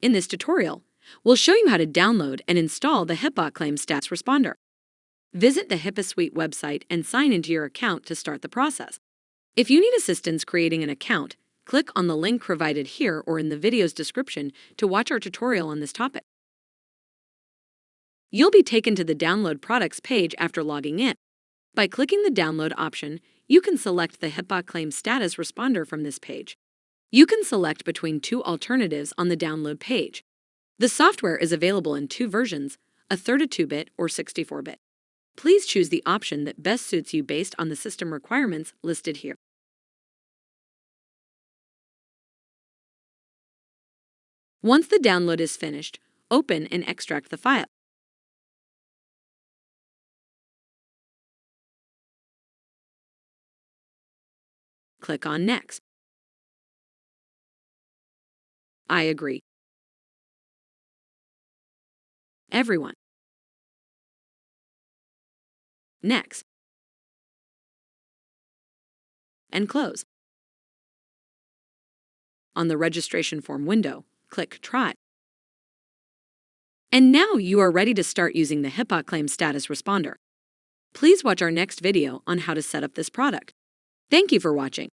In this tutorial, we'll show you how to download and install the HIPAA Claim Status Responder. Visit the HIPAA Suite website and sign into your account to start the process. If you need assistance creating an account, click on the link provided here or in the video's description to watch our tutorial on this topic. You'll be taken to the Download Products page after logging in. By clicking the Download option, you can select the HIPAA Claim Status Responder from this page. You can select between two alternatives on the download page. The software is available in two versions, a 32-bit or 64-bit. Please choose the option that best suits you based on the system requirements listed here. Once the download is finished, open and extract the file. Click on Next. I agree. Everyone. Next. And close. On the registration form window, click Try. And now you are ready to start using the HIPAA Claim Status Responder. Please watch our next video on how to set up this product. Thank you for watching.